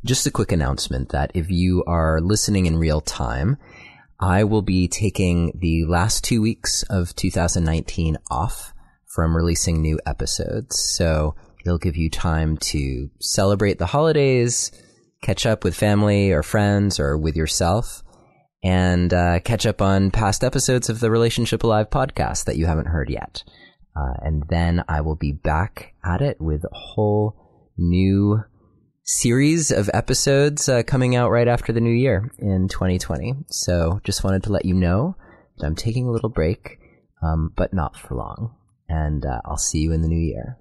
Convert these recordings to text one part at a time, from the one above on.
Just a quick announcement that if you are listening in real time, I will be taking the last 2 weeks of 2019 off from releasing new episodes. So it'll give you time to celebrate the holidays, catch up with family or friends or with yourself, and catch up on past episodes of the Relationship Alive podcast that you haven't heard yet. And then I will be back at it with a whole new series of episodes coming out right after the new year in 2020. So just wanted to let you know that I'm taking a little break, but not for long. And I'll see you in the new year.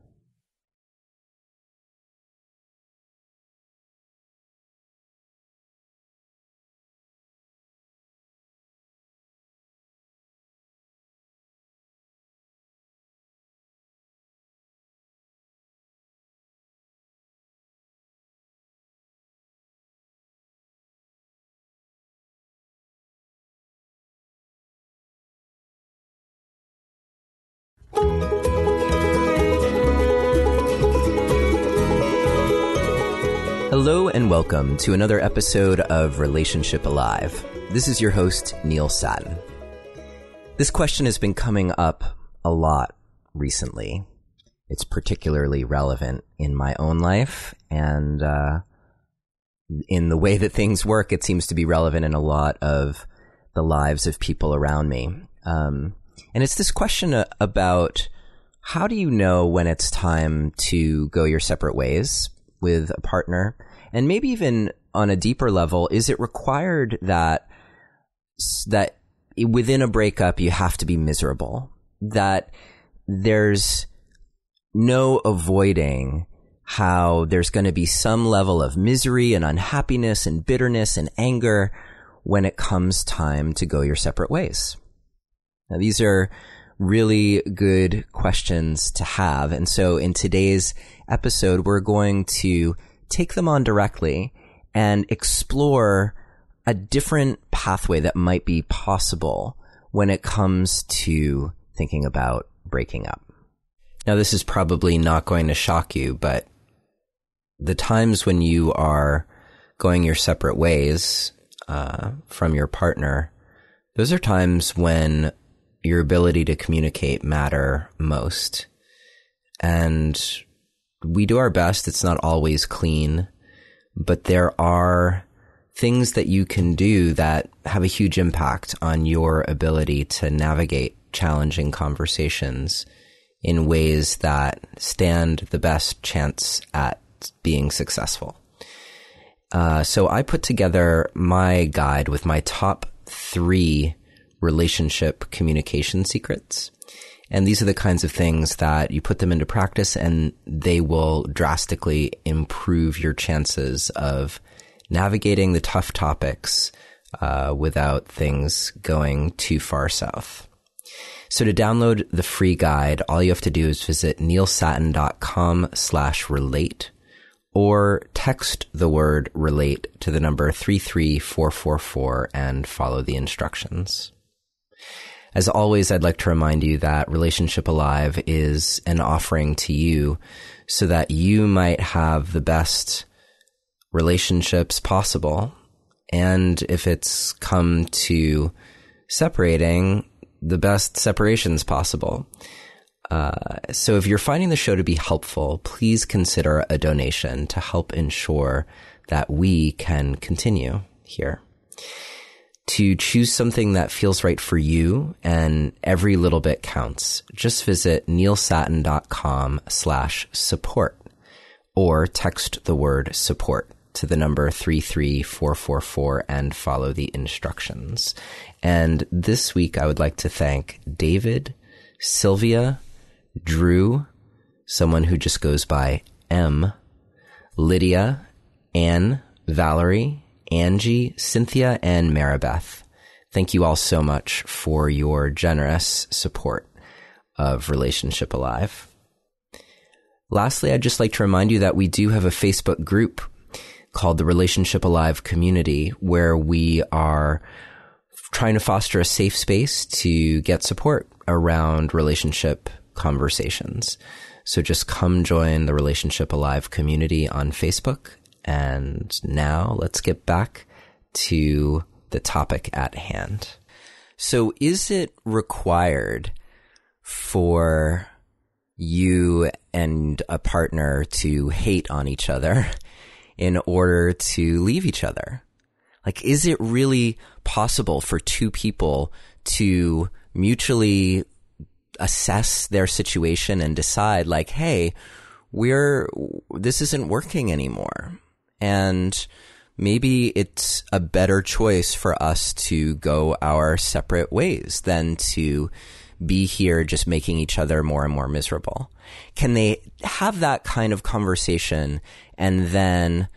Hello and welcome to another episode of Relationship Alive. This is your host, Neil Satin. This question has been coming up a lot recently. It's particularly relevant in my own life, and in the way that things work, it seems to be relevant in a lot of the lives of people around me. And it's this question about how do you know when it's time to go your separate ways with a partner? And maybe even on a deeper level, is it required that within a breakup you have to be miserable? That there's no avoiding how there's going to be some level of misery and unhappiness and bitterness and anger when it comes time to go your separate ways? Now, these are really good questions to have. And so in today's episode, we're going to take them on directly and explore a different pathway that might be possible when it comes to thinking about breaking up. Now, this is probably not going to shock you, but the times when you are going your separate ways from your partner, those are times when your ability to communicate matter most. And we do our best. It's not always clean, but there are things that you can do that have a huge impact on your ability to navigate challenging conversations in ways that stand the best chance at being successful. So I put together my guide with my top 3 relationship communication secrets. And these are the kinds of things that you put them into practice and they will drastically improve your chances of navigating the tough topics without things going too far south. So to download the free guide, all you have to do is visit neilsatin.com/relate or text the word relate to the number 33444 and follow the instructions. As always, I'd like to remind you that Relationship Alive is an offering to you so that you might have the best relationships possible. And if it's come to separating, the best separations possible. So if you're finding the show to be helpful, please consider a donation to help ensure that we can continue here. To choose something that feels right for you, and every little bit counts, just visit neilsatin.com/support or text the word support to the number 33444 and follow the instructions. And this week I would like to thank David, Sylvia, Drew, someone who just goes by M, Lydia, Anne, Valerie, Angie, Cynthia, and Maribeth. Thank you all so much for your generous support of Relationship Alive. Lastly, I'd just like to remind you that we do have a Facebook group called the Relationship Alive Community, where we are trying to foster a safe space to get support around relationship conversations. So just come join the Relationship Alive community on Facebook And now let's get back to the topic at hand. So is it required for you and a partner to hate on each other in order to leave each other? Like, is it really possible for two people to mutually assess their situation and decide, like, hey, this isn't working anymore, and maybe it's a better choice for us to go our separate ways than to be here just making each other more and more miserable? Can they have that kind of conversation and then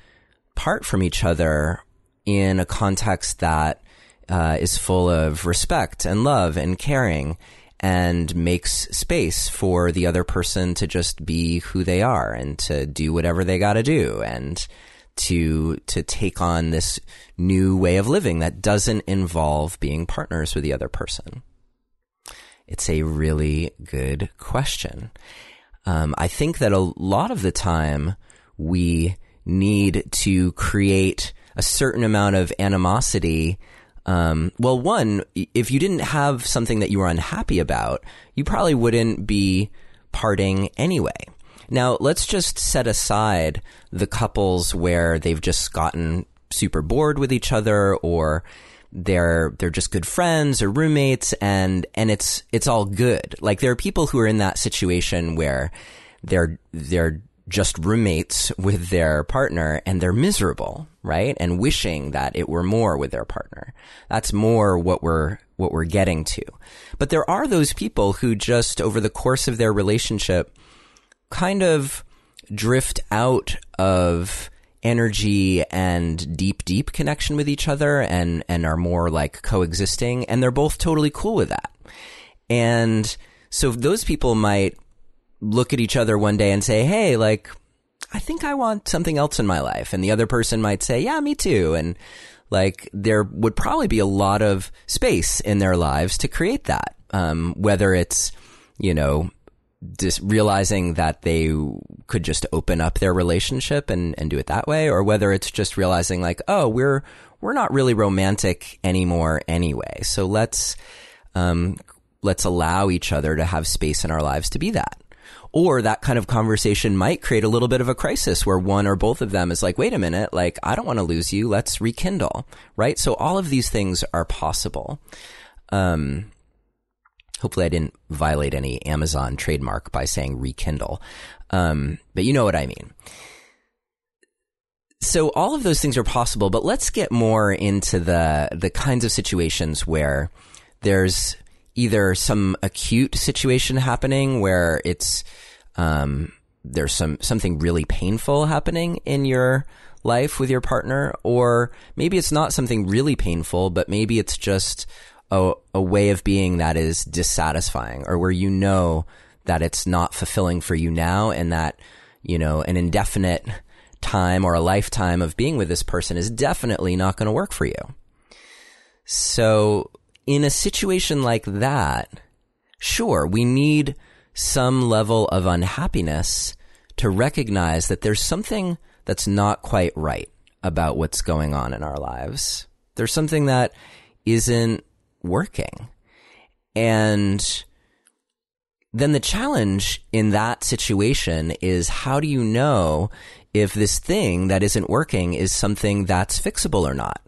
part from each other in a context that is full of respect and love and caring, and makes space for the other person to just be who they are and to do whatever they got to do, and to take on this new way of living that doesn't involve being partners with the other person? It's a really good question. I think that a lot of the time we need to create a certain amount of animosity. Well, one, if you didn't have something that you were unhappy about, you probably wouldn't be parting anyway. Now, let's just set aside the couples where they've just gotten super bored with each other, or they're just good friends or roommates, and it's all good. Like, there are people who are in that situation where they're just roommates with their partner and they're miserable, right? And wishing that it were more with their partner. That's more what we're getting to. But there are those people who just, over the course of their relationship, kind of drift out of energy and deep connection with each other, and are more like coexisting, and they're both totally cool with that. And so those people might look at each other one day and say, hey, like, I think I want something else in my life. And the other person might say, yeah, me too. And like, there would probably be a lot of space in their lives to create that. Whether it's, just realizing that they could just open up their relationship and do it that way, or whether it's just realizing, like, oh, we're not really romantic anymore anyway. So let's allow each other to have space in our lives to be that. Or that kind of conversation might create a little bit of a crisis where one or both of them is like, wait a minute, like, I don't want to lose you. Let's rekindle, right? So all of these things are possible. Hopefully I didn't violate any Amazon trademark by saying rekindle. But you know what I mean. So all of those things are possible, but let's get more into the kinds of situations where there's either some acute situation happening where it's there's something really painful happening in your life with your partner, or maybe it's not something really painful, but maybe it's just a way of being that is dissatisfying, or where that it's not fulfilling for you now, and that an indefinite time or a lifetime of being with this person is definitely not going to work for you. So in a situation like that, sure, we need some level of unhappiness to recognize that there's something that's not quite right about what's going on in our lives. There's something that isn't working. And then the challenge in that situation is, how do you know if this thing that isn't working is something that's fixable or not?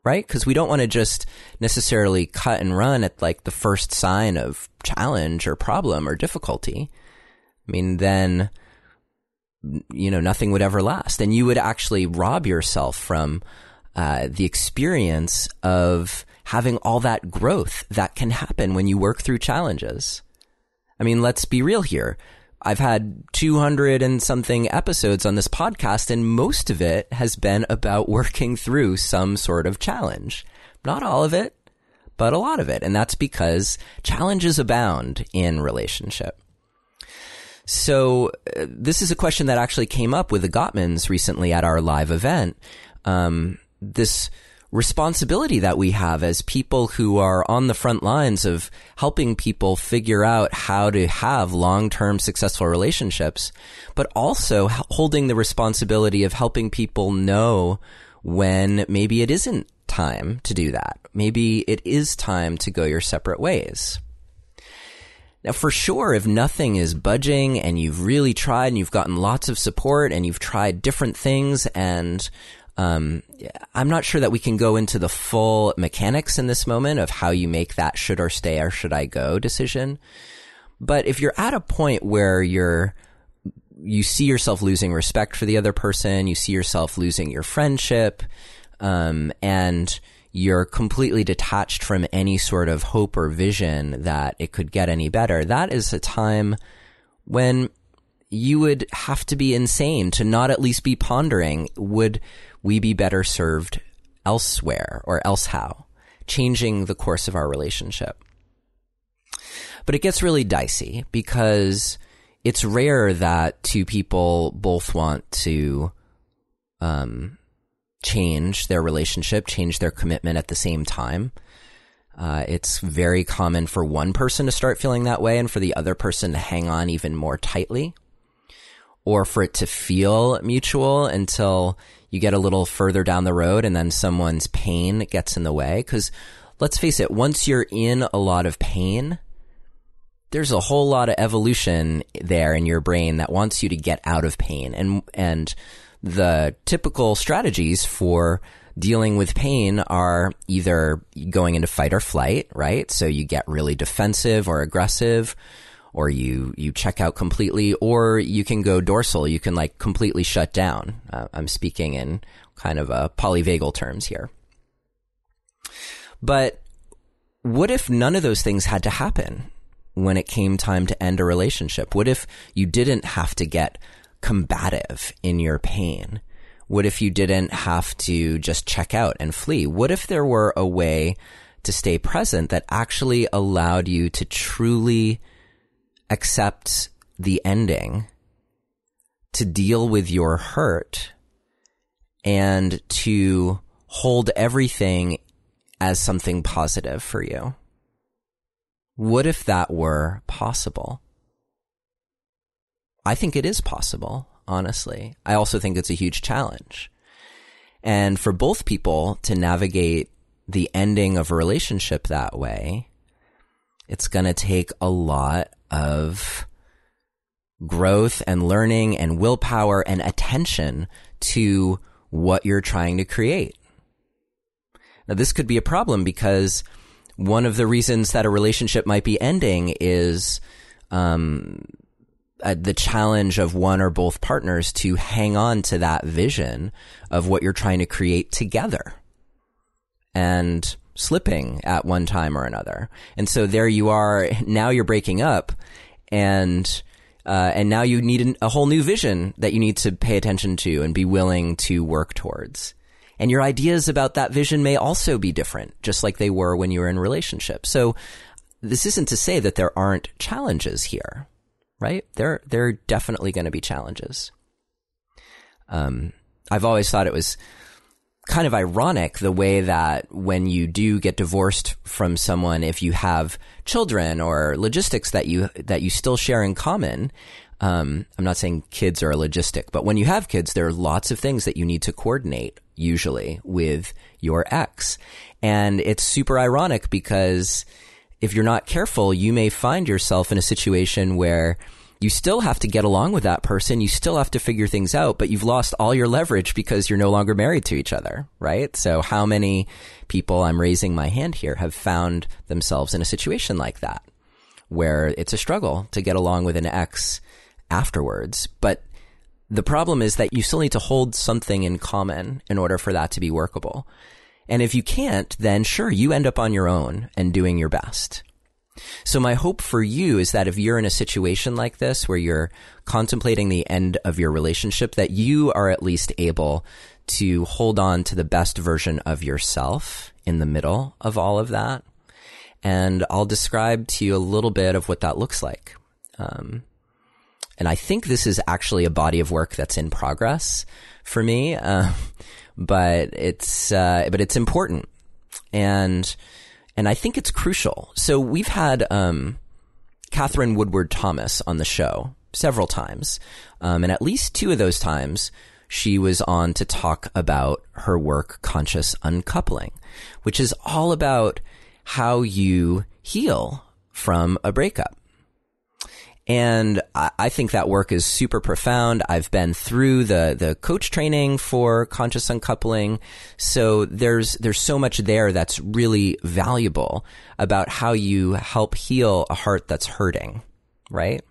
Right? Because we don't want to just necessarily cut and run at like the first sign of challenge or problem or difficulty. I mean, then, nothing would ever last. And you would actually rob yourself from the experience of having all that growth that can happen when you work through challenges. I mean, let's be real here. I've had 200 and something episodes on this podcast, and most of it has been about working through some sort of challenge. Not all of it, but a lot of it. And that's because challenges abound in relationship. So this is a question that actually came up with the Gottmans recently at our live event. This responsibility that we have as people who are on the front lines of helping people figure out how to have long-term successful relationships, but also holding the responsibility of helping people know when maybe it isn't time to do that. Maybe it is time to go your separate ways. Now, for sure, if nothing is budging and you've really tried and you've gotten lots of support and you've tried different things, and I'm not sure that we can go into the full mechanics in this moment of how you make that should or stay or should I go decision. But if you're at a point where you see yourself losing respect for the other person, you see yourself losing your friendship, and you're completely detached from any sort of hope or vision that it could get any better, that is a time when you would have to be insane to not at least be pondering, would we be better served elsewhere or else how, changing the course of our relationship. But it gets really dicey because it's rare that two people both want to change their relationship, change their commitment at the same time. It's very common for one person to start feeling that way and for the other person to hang on even more tightly, or for it to feel mutual until you get a little further down the road and then someone's pain gets in the way. Because let's face it, once you're in a lot of pain, there's a whole lot of evolution there in your brain that wants you to get out of pain. And the typical strategies for dealing with pain are either going into fight or flight, right? So you get really defensive or aggressive, or you check out completely, or you can go dorsal. You can like completely shut down. I'm speaking in kind of polyvagal terms here. But what if none of those things had to happen when it came time to end a relationship? What if you didn't have to get combative in your pain? What if you didn't have to just check out and flee? What if there were a way to stay present that actually allowed you to truly accept the ending, to deal with your hurt, and to hold everything as something positive for you? What if that were possible? I think it is possible, honestly. I also think it's a huge challenge. And for both people to navigate the ending of a relationship that way, it's going to take a lot of growth and learning and willpower and attention to what you're trying to create. Now, this could be a problem because one of the reasons that a relationship might be ending is the challenge of one or both partners to hang on to that vision of what you're trying to create together and slipping at one time or another. And so there you are, now you're breaking up, and now you need a whole new vision that you need to pay attention to and be willing to work towards. And your ideas about that vision may also be different, just like they were when you were in a relationship. So this isn't to say that there aren't challenges here, right? There are definitely going to be challenges. I've always thought it was kind of ironic the way that when you do get divorced from someone, if you have children or logistics that you still share in common, I'm not saying kids are a logistic, but when you have kids, there are lots of things that you need to coordinate, usually, with your ex. And it's super ironic because if you're not careful, you may find yourself in a situation where you still have to get along with that person. You still have to figure things out, but you've lost all your leverage because you're no longer married to each other, right? So how many people, I'm raising my hand here, have found themselves in a situation like that, where it's a struggle to get along with an ex afterwards. But the problem is that you still need to hold something in common in order for that to be workable. And if you can't, then sure, you end up on your own and doing your best. So my hope for you is that if you're in a situation like this, where you're contemplating the end of your relationship, that you are at least able to hold on to the best version of yourself in the middle of all of that. And I'll describe to you a little bit of what that looks like. And I think this is actually a body of work that's in progress for me. but it's important. And I think it's crucial. So we've had, Catherine Woodward Thomas on the show several times. And at least 2 of those times, she was on to talk about her work, Conscious Uncoupling, which is all about how you heal from a breakup. And I think that work is super profound. I've been through the coach training for Conscious Uncoupling. So there's so much there that's really valuable about how you help heal a heart that's hurting, right?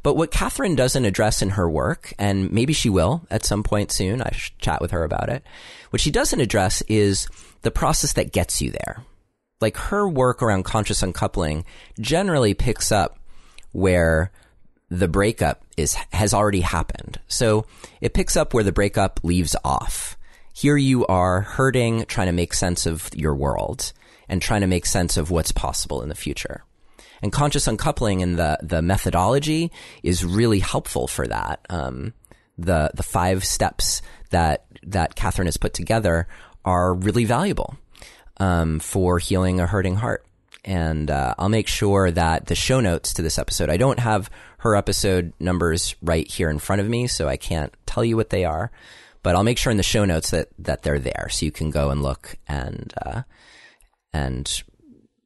But what Catherine doesn't address in her work, and maybe she will at some point soon, I should chat with her about it. What she doesn't address is the process that gets you there. Like her work around Conscious Uncoupling generally picks up where the breakup has already happened. So it picks up where the breakup leaves off. Here you are hurting, trying to make sense of your world and trying to make sense of what's possible in the future. And Conscious Uncoupling and the methodology is really helpful for that. The 5 steps that Catherine has put together are really valuable for healing a hurting heart. And I'll make sure that the show notes to this episode, I don't have her episode numbers right here in front of me, so I can't tell you what they are, but I'll make sure in the show notes that they're there, so you can go and look. And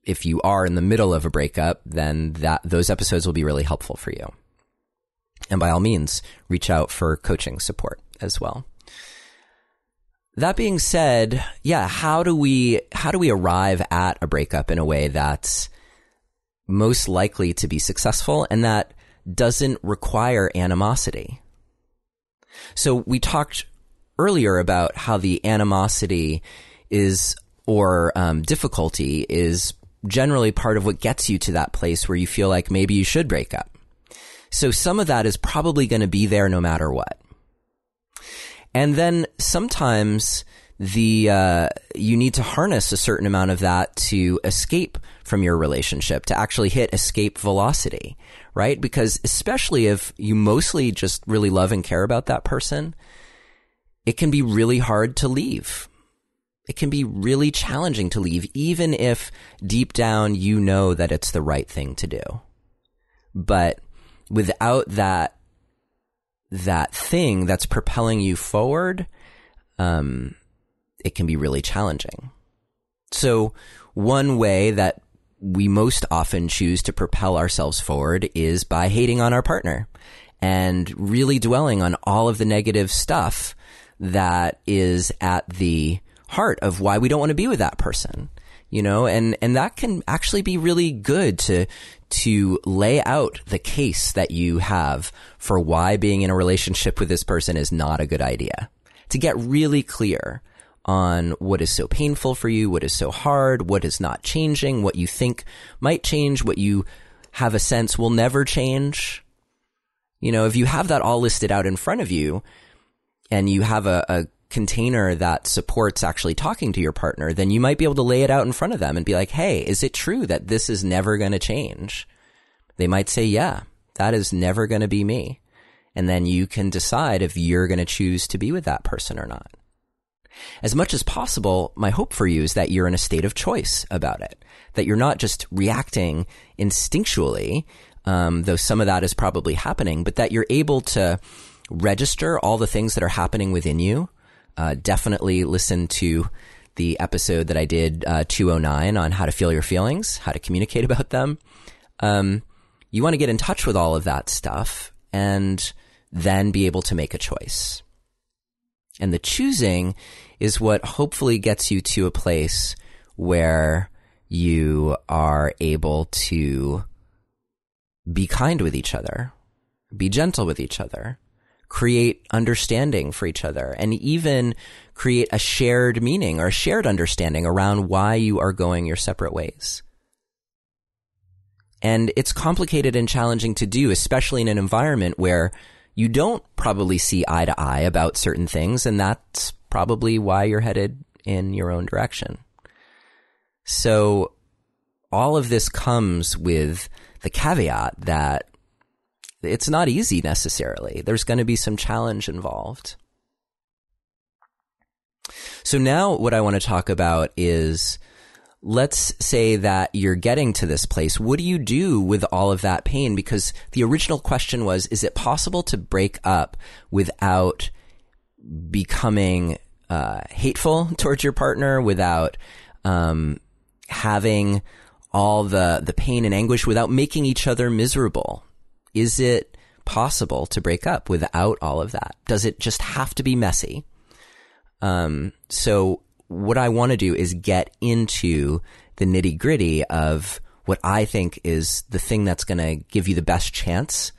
if you are in the middle of a breakup, then those episodes will be really helpful for you. And by all means, reach out for coaching support as well. That being said, yeah, how do we arrive at a breakup in a way that's most likely to be successful and that doesn't require animosity? So we talked earlier about how the animosity or difficulty is generally part of what gets you to that place where you feel like maybe you should break up. So some of that is probably going to be there no matter what. And then sometimes you need to harness a certain amount of that to escape from your relationship, to actually hit escape velocity, right? Because especially if you mostly just really love and care about that person, it can be really hard to leave. It can be really challenging to leave, even if deep down you know that it's the right thing to do. But without that thing that's propelling you forward, it can be really challenging. So one way that we most often choose to propel ourselves forward is by hating on our partner and really dwelling on all of the negative stuff that is at the heart of why we don't want to be with that person, you know, and that can actually be really good to lay out the case that you have for why being in a relationship with this person is not a good idea. To get really clear on what is so painful for you, what is so hard, what is not changing, what you think might change, what you have a sense will never change. You know, if you have that all listed out in front of you and you have a container that supports actually talking to your partner, then you might be able to lay it out in front of them and be like, hey, is it true that this is never going to change? They might say, yeah, that is never going to be me. And then you can decide if you're going to choose to be with that person or not. As much as possible, my hope for you is that you're in a state of choice about it, that you're not just reacting instinctually, though some of that is probably happening, but that you're able to register all the things that are happening within you. Definitely listen to the episode that I did, 209, on how to feel your feelings, how to communicate about them. You want to get in touch with all of that stuff and then be able to make a choice. And the choosing is what hopefully gets you to a place where you are able to be kind with each other, be gentle with each other, create understanding for each other, and even create a shared meaning or a shared understanding around why you are going your separate ways. And it's complicated and challenging to do, especially in an environment where you don't probably see eye to eye about certain things, and that's probably why you're headed in your own direction. So all of this comes with the caveat that it's not easy necessarily. There's going to be some challenge involved. So now what I want to talk about is, let's say that you're getting to this place. What do you do with all of that pain? Because the original question was, is it possible to break up without becoming hateful towards your partner, without having all the pain and anguish, without making each other miserable? Is it possible to break up without all of that? Does it just have to be messy? So what I want to do is get into the nitty gritty of what I think is the thing that's going to give you the best chance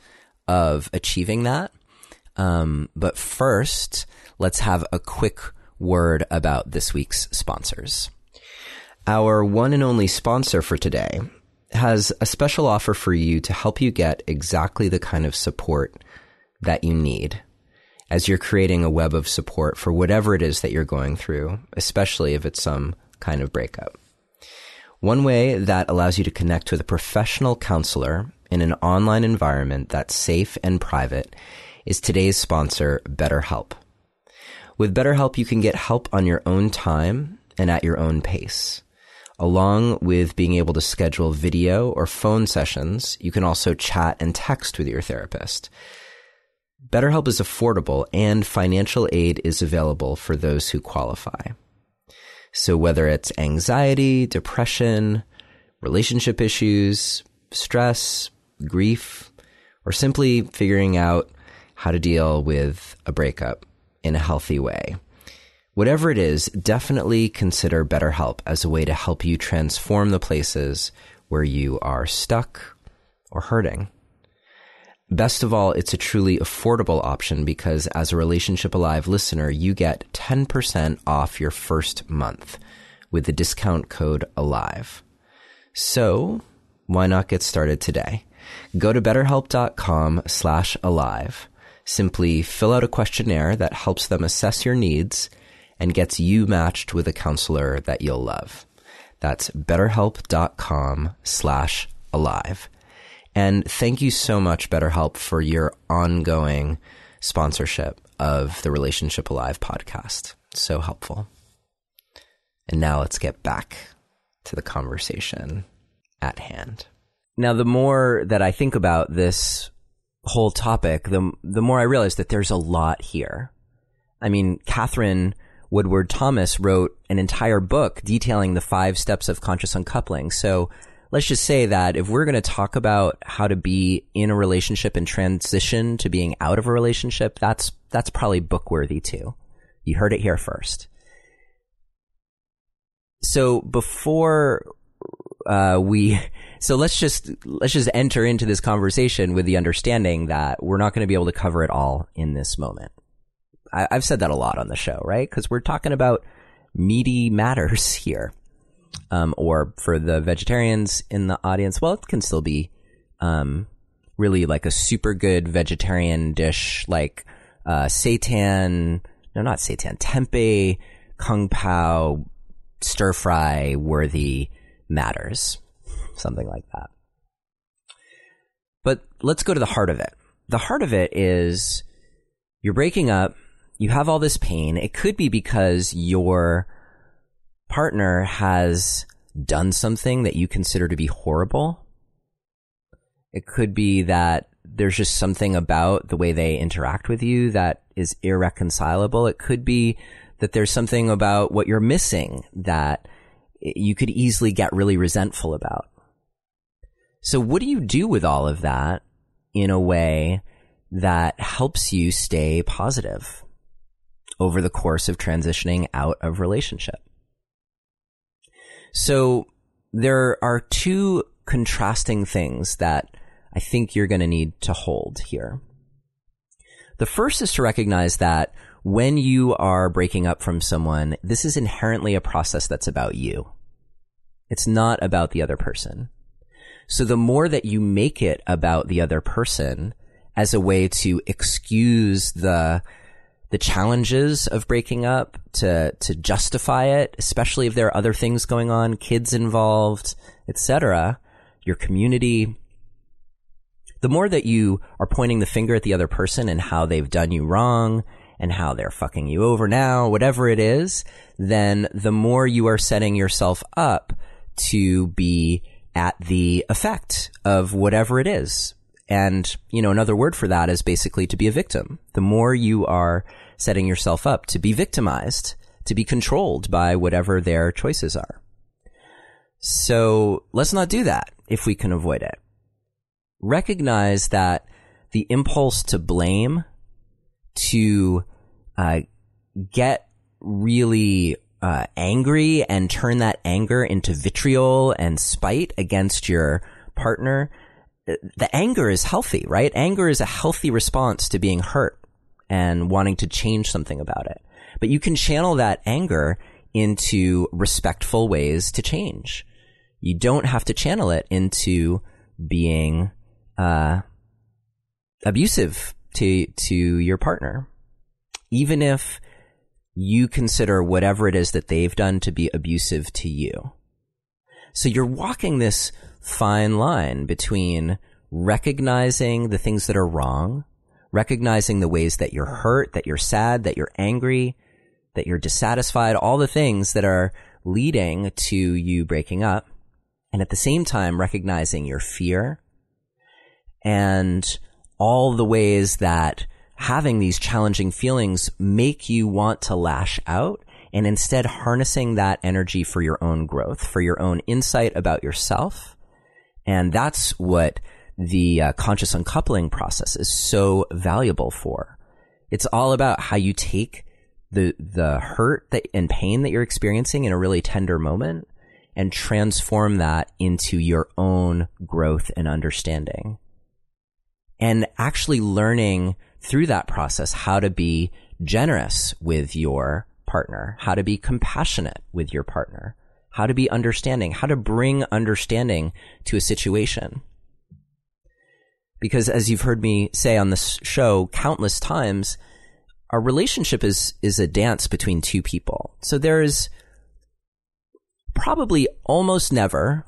of achieving that. But first, let's have a quick word about this week's sponsors. Our one and only sponsor for today has a special offer for you to help you get exactly the kind of support that you need as you're creating a web of support for whatever it is that you're going through, especially if it's some kind of breakup. One way that allows you to connect with a professional counselor in an online environment that's safe and private is today's sponsor, BetterHelp. With BetterHelp, you can get help on your own time and at your own pace. Along with being able to schedule video or phone sessions, you can also chat and text with your therapist. BetterHelp is affordable, and financial aid is available for those who qualify. So whether it's anxiety, depression, relationship issues, stress, grief, or simply figuring out how to deal with a breakup in a healthy way, whatever it is, definitely consider BetterHelp as a way to help you transform the places where you are stuck or hurting. Best of all, it's a truly affordable option because as a Relationship Alive listener, you get 10% off your first month with the discount code ALIVE. So why not get started today? Go to betterhelp.com/alive. Simply fill out a questionnaire that helps them assess your needs and gets you matched with a counselor that you'll love. That's betterhelp.com/alive. And thank you so much, BetterHelp, for your ongoing sponsorship of the Relationship Alive podcast. So helpful. And now let's get back to the conversation at hand. Now, the more that I think about this whole topic, the more I realize that there's a lot here. I mean, Catherine Woodward Thomas wrote an entire book detailing the 5 steps of conscious uncoupling. So let's just say that if we're going to talk about how to be in a relationship and transition to being out of a relationship, that's probably book worthy too. You heard it here first. So before let's just enter into this conversation with the understanding that we're not going to be able to cover it all in this moment. I've said that a lot on the show, right? Because we're talking about meaty matters here. Or for the vegetarians in the audience, well, it can still be really like a super good vegetarian dish like tempeh, kung pao, stir fry worthy matters, something like that. But let's go to the heart of it. The heart of it is you're breaking up, you have all this pain. It could be because your partner has done something that you consider to be horrible. It could be that there's just something about the way they interact with you that is irreconcilable. It could be that there's something about what you're missing that you could easily get really resentful about. So what do you do with all of that in a way that helps you stay positive over the course of transitioning out of relationship? So there are 2 contrasting things that I think you're going to need to hold here. The first is to recognize that when you are breaking up from someone, this is inherently a process that's about you. It's not about the other person. So the more that you make it about the other person as a way to excuse the challenges of breaking up, to justify it, especially if there are other things going on, kids involved, etc., your community, the more that you are pointing the finger at the other person and how they've done you wrong and how they're fucking you over now, whatever it is, then the more you are setting yourself up to be at the effect of whatever it is. And, another word for that is basically to be a victim. The more you are setting yourself up to be victimized, to be controlled by whatever their choices are. So let's not do that if we can avoid it. Recognize that the impulse to blame, to get really angry and turn that anger into vitriol and spite against your partner, the anger is healthy, right? Anger is a healthy response to being hurt and wanting to change something about it. But you can channel that anger into respectful ways to change. You don't have to channel it into being abusive to your partner. Even if you consider whatever it is that they've done to be abusive to you. So you're walking this fine line between recognizing the things that are wrong, recognizing the ways that you're hurt, that you're sad, that you're angry, that you're dissatisfied, all the things that are leading to you breaking up, and at the same time recognizing your fear and all the ways that having these challenging feelings make you want to lash out, and instead harnessing that energy for your own growth, for your own insight about yourself. And that's what the conscious uncoupling process is so valuable for. It's all about how you take the hurt and pain that you're experiencing in a really tender moment and transform that into your own growth and understanding. And actually learning through that process how to be generous with your partner, how to be compassionate with your partner, how to be understanding, how to bring understanding to a situation. Because as you've heard me say on this show countless times, our relationship is a dance between two people. So there's probably almost never,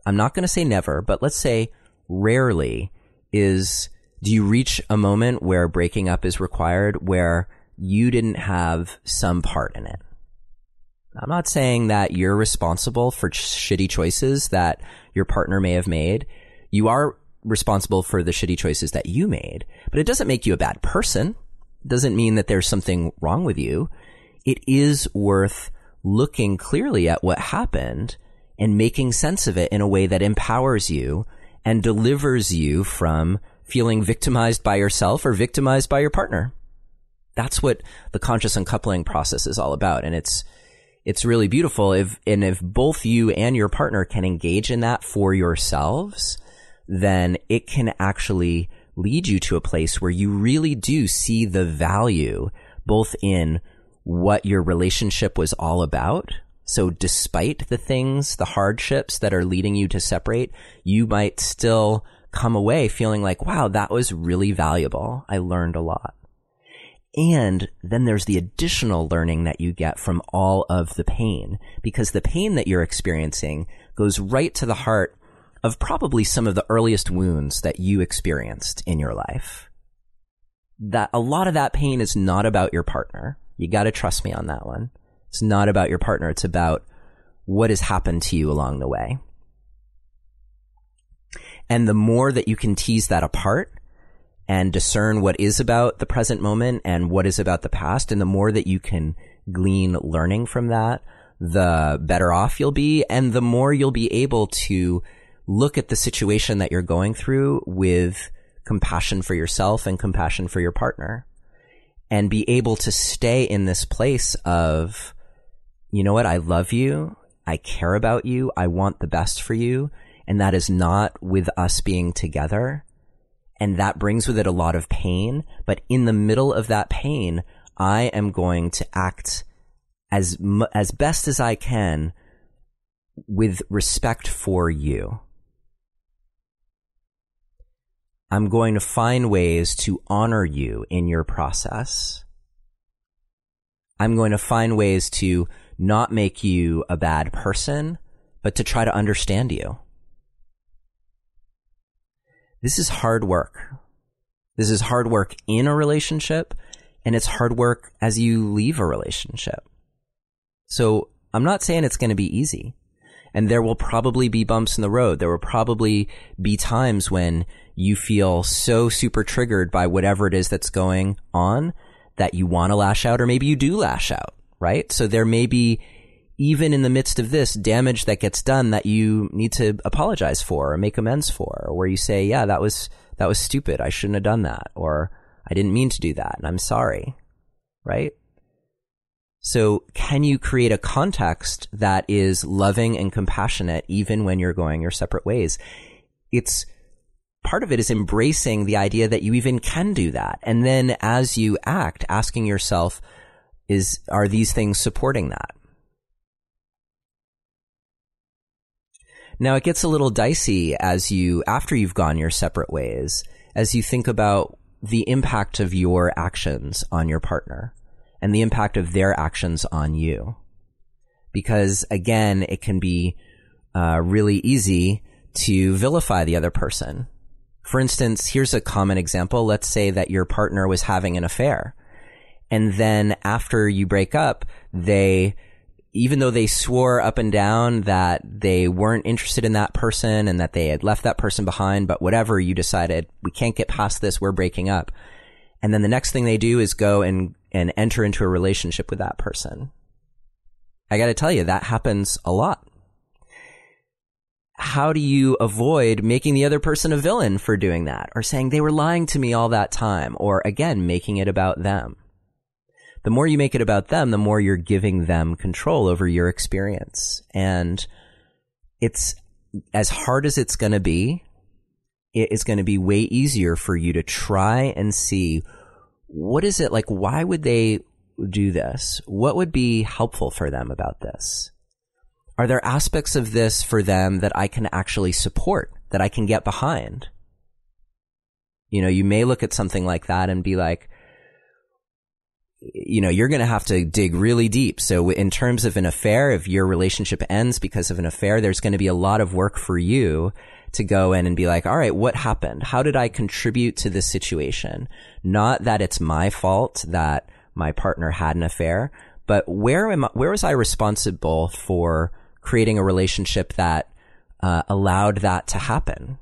I'm not going to say never, but let's say rarely do you reach a moment where breaking up is required where you didn't have some part in it. I'm not saying that you're responsible for shitty choices that your partner may have made. You are responsible for the shitty choices that you made, but it doesn't make you a bad person. It doesn't mean that there's something wrong with you. It is worth looking clearly at what happened and making sense of it in a way that empowers you and delivers you from feeling victimized by yourself or victimized by your partner. That's what the conscious uncoupling process is all about. And it's really beautiful if both you and your partner can engage in that for yourselves, then it can actually lead you to a place where you really do see the value both in what your relationship was all about. So despite the things, the hardships that are leading you to separate, you might still come away feeling like, wow, that was really valuable. I learned a lot. And then there's the additional learning that you get from all of the pain, because the pain that you're experiencing goes right to the heart of probably some of the earliest wounds that you experienced in your life. That a lot of that pain is not about your partner. You got to trust me on that one. It's not about your partner. It's about what has happened to you along the way. And the more that you can tease that apart and discern what is about the present moment and what is about the past, and the more that you can glean learning from that, the better off you'll be, and the more you'll be able to look at the situation that you're going through with compassion for yourself and compassion for your partner, and be able to stay in this place of, you know what, I love you, I care about you, I want the best for you, and that is not with us being together. And that brings with it a lot of pain. But in the middle of that pain, I am going to act as best as I can with respect for you. I'm going to find ways to honor you in your process. I'm going to find ways to not make you a bad person, but to try to understand you. This is hard work. This is hard work in a relationship, and it's hard work as you leave a relationship. So I'm not saying it's going to be easy. And there will probably be bumps in the road. There will probably be times when you feel so super triggered by whatever it is that's going on that you want to lash out, or maybe you do lash out, right? So there may be, even in the midst of this, damage that gets done that you need to apologize for or make amends for, or where you say, yeah, that was stupid. I shouldn't have done that. Or I didn't mean to do that, and I'm sorry, right? So can you create a context that is loving and compassionate even when you're going your separate ways? It's part of it is embracing the idea that you even can do that. And then as you act, asking yourself, are these things supporting that? Now it gets a little dicey after you've gone your separate ways, as you think about the impact of your actions on your partner and the impact of their actions on you. Because again, it can be really easy to vilify the other person. For instance, here's a common example. Let's say that your partner was having an affair, and then after you break up, even though they swore up and down that they weren't interested in that person and that they had left that person behind, but whatever, you decided, we can't get past this, we're breaking up. And then the next thing they do is go and enter into a relationship with that person. I got to tell you, that happens a lot. How do you avoid making the other person a villain for doing that, or saying they were lying to me all that time, or again, making it about them? The more you make it about them, the more you're giving them control over your experience. And it's as hard as it's going to be, it is going to be way easier for you to try and see, what is it like? Why would they do this? What would be helpful for them about this? Are there aspects of this for them that I can actually support, that I can get behind? You may look at something like that and be like, you're going to have to dig really deep. So in terms of an affair, if your relationship ends because of an affair, there's going to be a lot of work for you to go in and be like, all right, what happened? How did I contribute to this situation? Not that it's my fault that my partner had an affair, but where was I responsible for creating a relationship that allowed that to happen?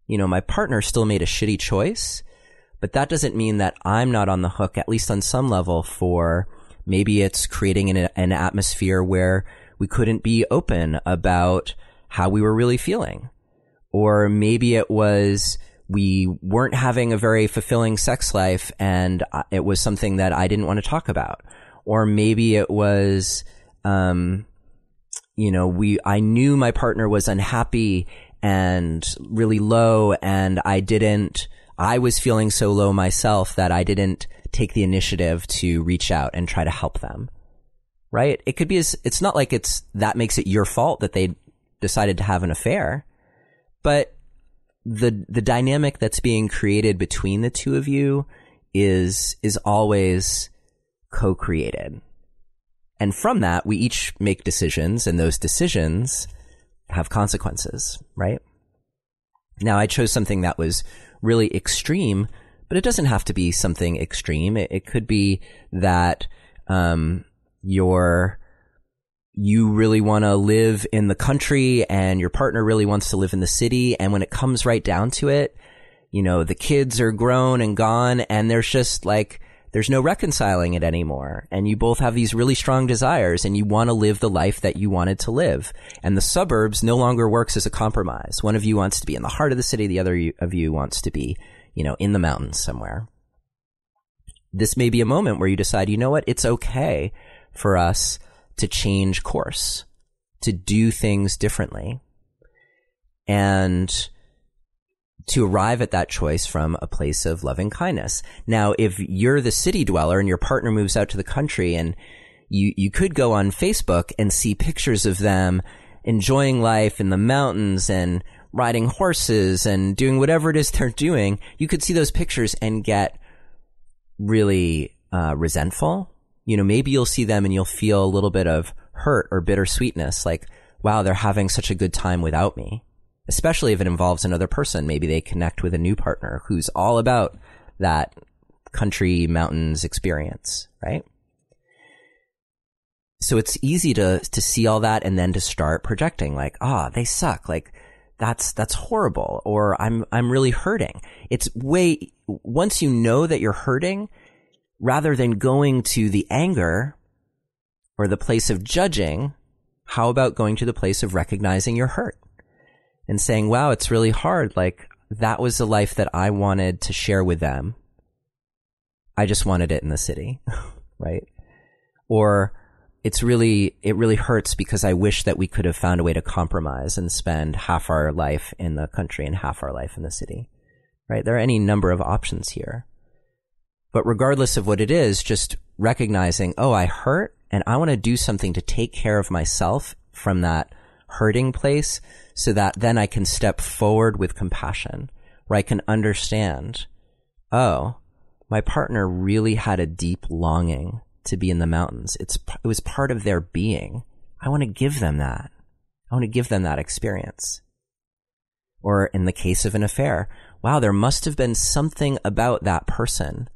My partner still made a shitty choice, but that doesn't mean that I'm not on the hook, at least on some level, for maybe it's creating an atmosphere where we couldn't be open about how we were really feeling. Or maybe it was we weren't having a very fulfilling sex life and it was something that I didn't want to talk about. Or maybe it was, I knew my partner was unhappy and really low, and I was feeling so low myself that I didn't take the initiative to reach out and try to help them. Right? It could be, it's not like that makes it your fault that they decided to have an affair, but the dynamic that's being created between the two of you is always co-created. And from that, we each make decisions, and those decisions have consequences, right? Now, I chose something that was really extreme, but it doesn't have to be something extreme. It could be that you really want to live in the country and your partner really wants to live in the city, and when it comes right down to it, the kids are grown and gone, and there's no reconciling it anymore. And you both have these really strong desires, and you want to live the life that you wanted to live. And the suburbs no longer works as a compromise. One of you wants to be in the heart of the city. The other of you wants to be, in the mountains somewhere. This may be a moment where you decide, you know what? It's okay for us to change course, to do things differently, and to arrive at that choice from a place of loving kindness. Now, if you're the city dweller and your partner moves out to the country, and you could go on Facebook and see pictures of them enjoying life in the mountains and riding horses and doing whatever it is they're doing, you could see those pictures and get really resentful. Maybe you'll see them and you'll feel a little bit of hurt or bittersweetness, like, wow, they're having such a good time without me. Especially if it involves another person. Maybe they connect with a new partner who's all about that country mountains experience, right? So it's easy to see all that and then to start projecting like, they suck. Like that's horrible. Or I'm really hurting. It's once you know that you're hurting, rather than going to the anger or the place of judging, how about going to the place of recognizing your hurt and saying, wow, it's really hard. Like that was the life that I wanted to share with them. I just wanted it in the city, right? Or it really hurts because I wish that we could have found a way to compromise and spend half our life in the country and half our life in the city, right? There are any number of options here. But regardless of what it is, just recognizing, I hurt and I want to do something to take care of myself from that hurting place so that then I can step forward with compassion, where I can understand, my partner really had a deep longing to be in the mountains. It was part of their being. I want to give them that. I want to give them that experience. Or in the case of an affair, wow, there must have been something about that person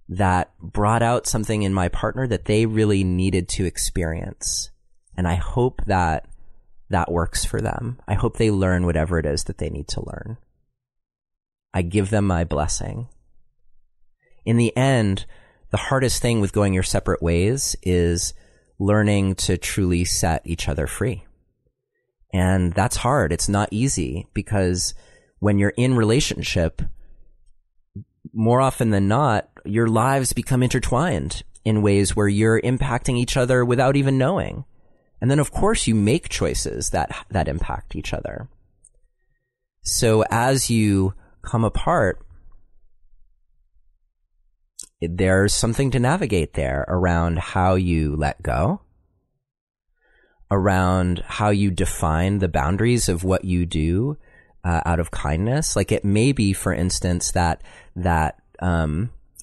that brought out something in my partner that they really needed to experience. And I hope that works for them. I hope they learn whatever it is that they need to learn. I give them my blessing. In the end, the hardest thing with going your separate ways is learning to truly set each other free. And that's hard. It's not easy because when you're in relationship, more often than not, your lives become intertwined in ways where you're impacting each other without even knowing. And then, of course, you make choices that impact each other. So as you come apart, there's something to navigate there around how you let go, around how you define the boundaries of what you do out of kindness. Like it may be, for instance, that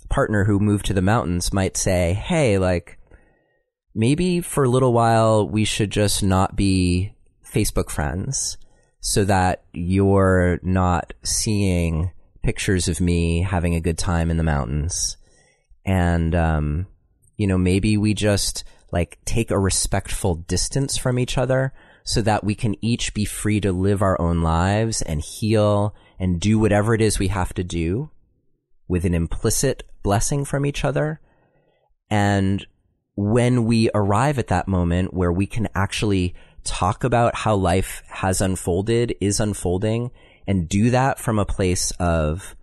partner who moved to the mountains might say, hey, like maybe for a little while we should just not be Facebook friends so that you're not seeing pictures of me having a good time in the mountains. And, maybe we just like take a respectful distance from each other so that we can each be free to live our own lives and heal and do whatever it is we have to do with an implicit blessing from each other. And when we arrive at that moment where we can actually talk about how life has unfolded, is unfolding, and do that from a place of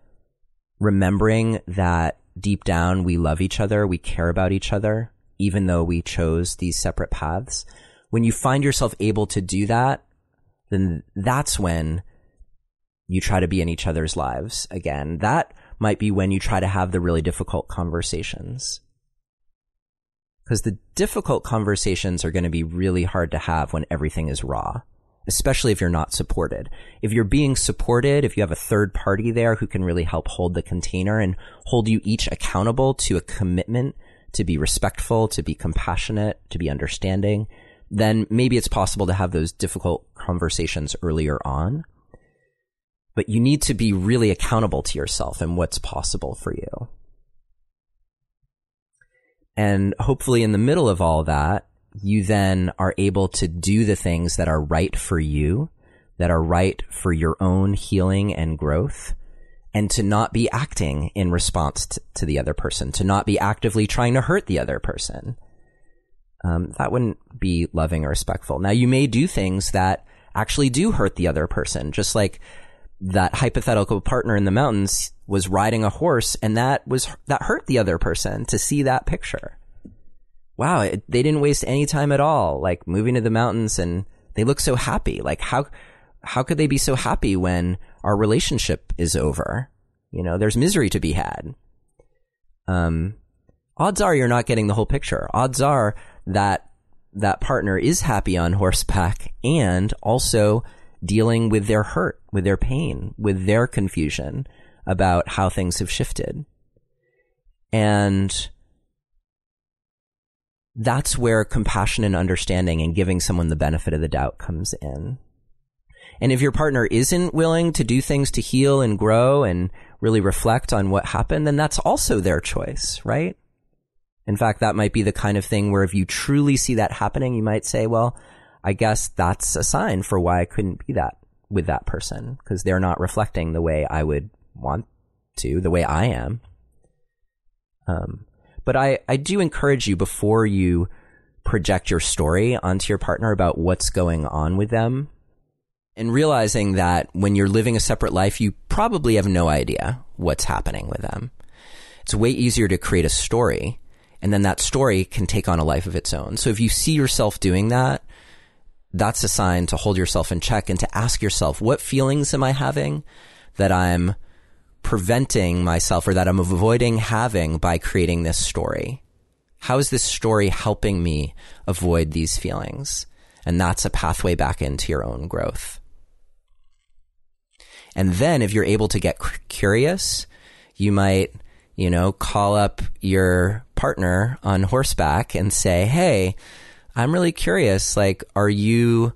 remembering that deep down we love each other, we care about each other, even though we chose these separate paths. When you find yourself able to do that, then that's when you try to be in each other's lives again. That might be when you try to have the really difficult conversations. Because the difficult conversations are going to be really hard to have when everything is raw, especially if you're not supported. If you're being supported, if you have a third party there who can really help hold the container and hold you each accountable to a commitment to be respectful, to be compassionate, to be understanding, then maybe it's possible to have those difficult conversations earlier on. But you need to be really accountable to yourself and what's possible for you. And hopefully in the middle of all that, you then are able to do the things that are right for you, that are right for your own healing and growth, and to not be acting in response to the other person, to not be actively trying to hurt the other person. That wouldn't be loving or respectful. Now, you may do things that actually do hurt the other person, just like that hypothetical partner in the mountains was riding a horse, and that hurt the other person to see that picture. Wow, they didn't waste any time at all, like moving to the mountains, and they look so happy. Like how could they be so happy when our relationship is over? There's misery to be had. Odds are you're not getting the whole picture. Odds are that partner is happy on horseback and also dealing with their hurt, with their pain, with their confusion about how things have shifted. And that's where compassion and understanding and giving someone the benefit of the doubt comes in. And if your partner isn't willing to do things to heal and grow and really reflect on what happened, then that's also their choice, right? In fact, that might be the kind of thing where if you truly see that happening, you might say, well, I guess that's a sign for why I couldn't be that with that person, because they're not reflecting the way I would want to, the way I am. But I do encourage you, before you project your story onto your partner about what's going on with them, and realizing that when you're living a separate life, you probably have no idea what's happening with them. It's way easier to create a story, and then that story can take on a life of its own. So if you see yourself doing that, that's a sign to hold yourself in check and to ask yourself, what feelings am I having that I'm preventing myself, or that I'm avoiding having, by creating this story? How is this story helping me avoid these feelings? And that's a pathway back into your own growth. And then if you're able to get curious, you might, call up your partner on horseback and say, hey, I'm really curious. Like, is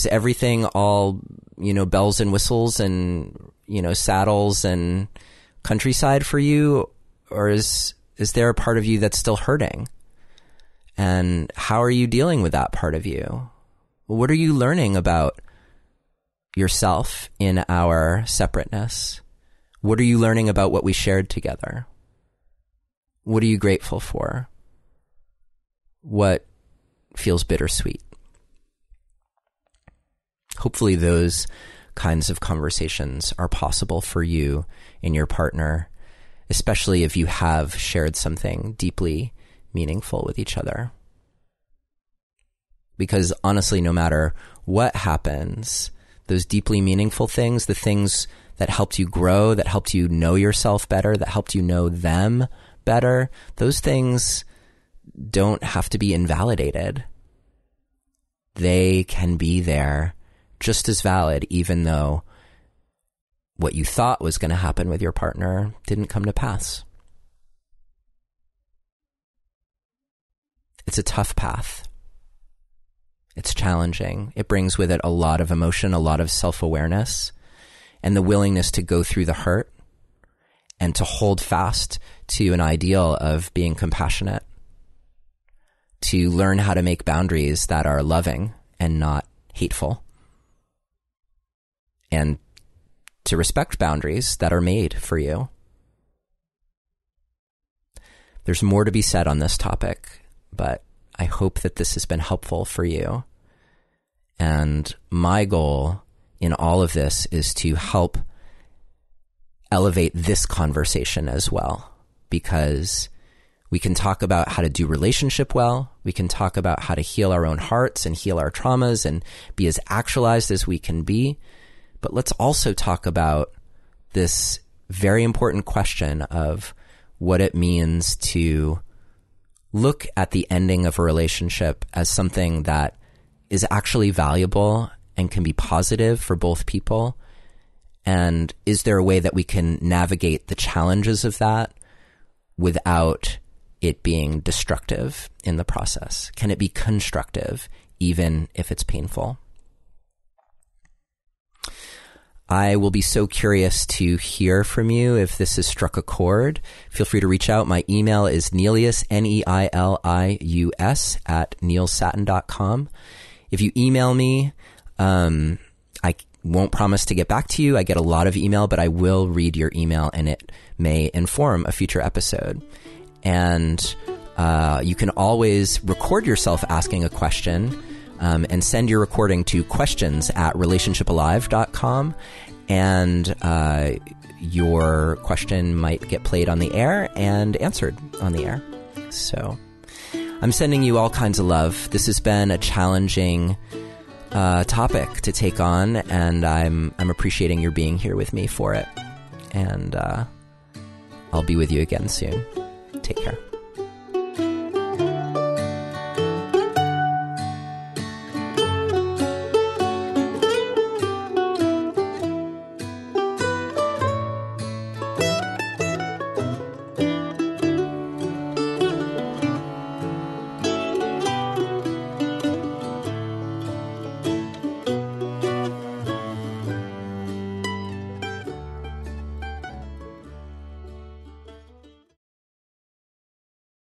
everything all, bells and whistles and, saddles and countryside for you? Or is there a part of you that's still hurting? And how are you dealing with that part of you? What are you learning about yourself in our separateness? What are you learning about what we shared together? What are you grateful for? What feels bittersweet? Hopefully those kinds of conversations are possible for you and your partner, especially if you have shared something deeply meaningful with each other. Because honestly, no matter what happens, those deeply meaningful things, the things that helped you grow, that helped you know yourself better, that helped you know them better, those things don't have to be invalidated. They can be there just as valid, even though what you thought was going to happen with your partner didn't come to pass. It's a tough path. It's challenging. It brings with it a lot of emotion, a lot of self-awareness, and the willingness to go through the hurt and to hold fast to an ideal of being compassionate, to learn how to make boundaries that are loving and not hateful, and to respect boundaries that are made for you. There's more to be said on this topic, but I hope that this has been helpful for you. And my goal in all of this is to help elevate this conversation as well, because we can talk about how to do relationship well. We can talk about how to heal our own hearts and heal our traumas and be as actualized as we can be. But let's also talk about this very important question of what it means to look at the ending of a relationship as something that is actually valuable and can be positive for both people. And is there a way that we can navigate the challenges of that without it being destructive in the process? Can it be constructive, even if it's painful? I will be so curious to hear from you if this has struck a chord. Feel free to reach out. My email is Neilius, Neilius, @neilsatin.com. If you email me, I won't promise to get back to you. I get a lot of email, but I will read your email, and it may inform a future episode. And you can always record yourself asking a question and send your recording to questions@relationshipalive.com. And your question might get played on the air and answered on the air. So I'm sending you all kinds of love. This has been a challenging topic to take on, and I'm appreciating your being here with me for it. And I'll be with you again soon. Take care.